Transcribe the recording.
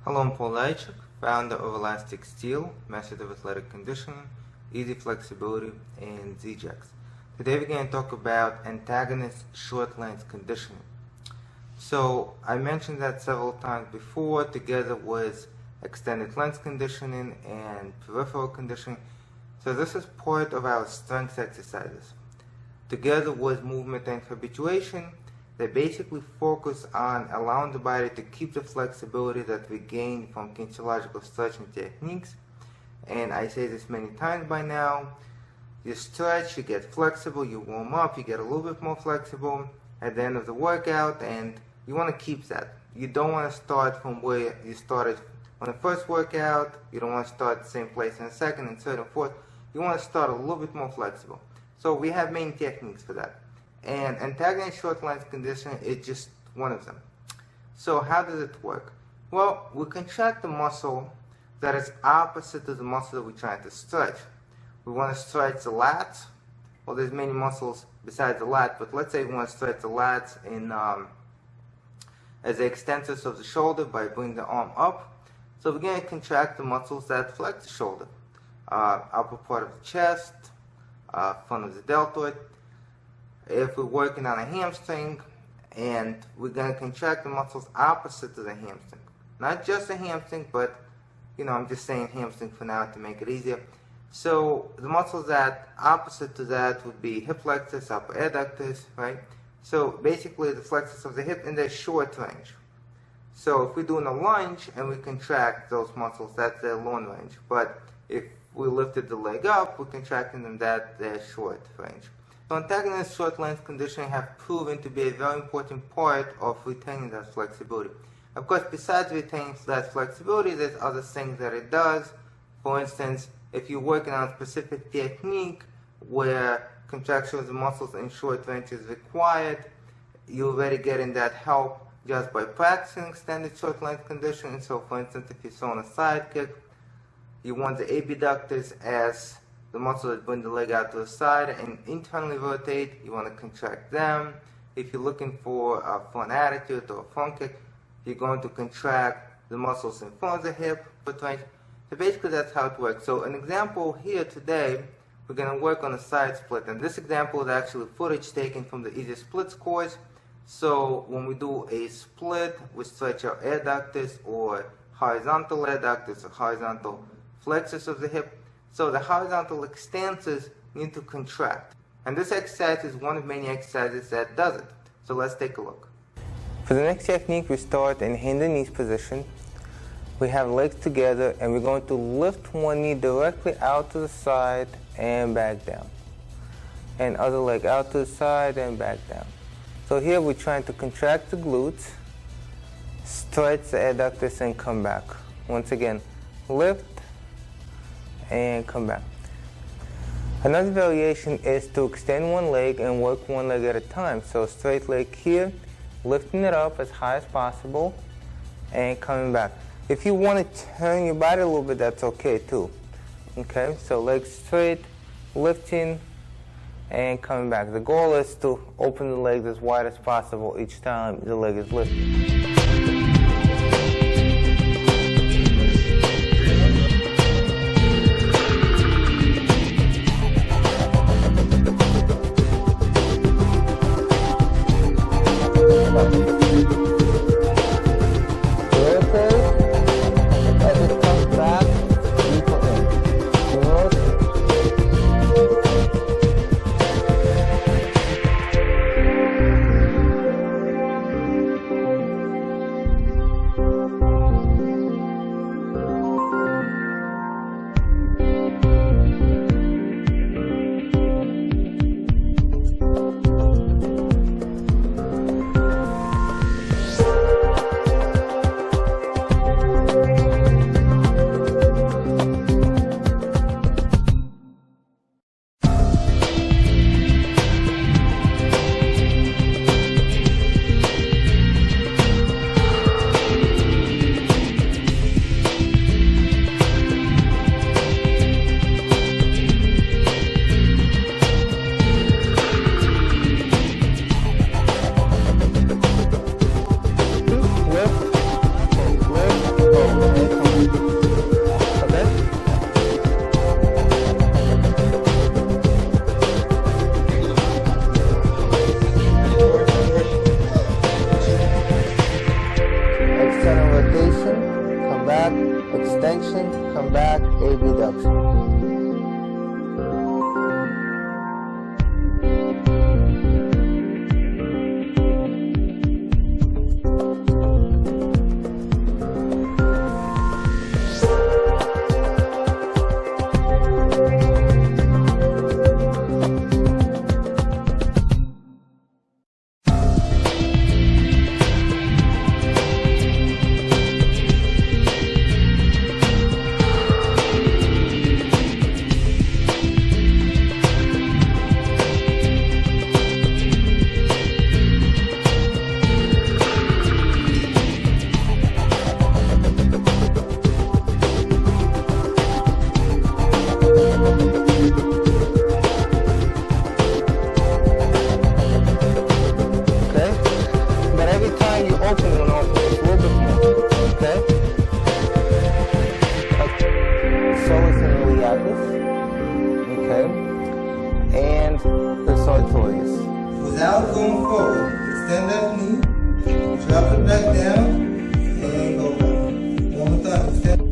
Hello, I'm Paul Leichuk, founder of Elastic Steel, method of athletic conditioning, easy flexibility, and ZJAX. Today we're going to talk about antagonist short length conditioning. So I mentioned that several times before, together with extended length conditioning and peripheral conditioning. So this is part of our strength exercises. Together with movement and habituation, they basically focus on allowing the body to keep the flexibility that we gain from kinesiological stretching techniques. And I say this many times by now, you stretch, you get flexible, you warm up, you get a little bit more flexible at the end of the workout, and you want to keep that. You don't want to start from where you started on the first workout. You don't want to start at the same place in the second and third and fourth. You want to start a little bit more flexible. So we have many techniques for that. And antagonist short length conditioning is just one of them. So how does it work? Well, we contract the muscle that is opposite to the muscle that we're trying to stretch. We want to stretch the lats. Well, there's many muscles besides the lat, but let's say we want to stretch the lats in as the extensors of the shoulder by bringing the arm up. So we're going to contract the muscles that flex the shoulder. Upper part of the chest, front of the deltoid. If we're working on a hamstring, and we're going to contract the muscles opposite to the hamstring. Not just the hamstring, but, I'm just saying hamstring for now to make it easier. So the muscles that opposite to that would be hip flexors, upper adductors, right? So basically the flexors of the hip in their short range. So if we're doing a lunge and we contract those muscles, that's their long range. But if we lifted the leg up, we're contracting them that their short range. So antagonist short length conditioning have proven to be a very important part of retaining that flexibility. Of course, besides retaining that flexibility, there's other things that it does. For instance, if you're working on a specific technique where contraction of the muscles in short range is required, you're already getting that help just by practicing extended short length conditioning. So for instance, if you're throwing a side kick, you want the abductors as the muscle that bring the leg out to the side and internally rotate. You want to contract them. If you're looking for a front attitude or a front kick, you're going to contract the muscles in front of the hip, foot range. So basically that's how it works. So an example here today, we're going to work on a side split. And this example is actually footage taken from the Easy Splits course. So when we do a split, we stretch our adductors or horizontal adductors or horizontal flexors of the hip. So the horizontal extensors need to contract. And this exercise is one of many exercises that does it. So let's take a look. For the next technique, we start in hand and knees position. We have legs together and we're going to lift one knee directly out to the side and back down. And other leg out to the side and back down. So here we're trying to contract the glutes, stretch the adductors and come back. Once again, lift and come back. Another variation is to extend one leg and work one leg at a time. So straight leg here, lifting it up as high as possible and coming back. If you want to turn your body a little bit, that's okay too. Okay, so legs straight, lifting and coming back. The goal is to open the legs as wide as possible each time the leg is lifted. Now going forward, extend that knee, drop it back down, and go back. One more time, extend.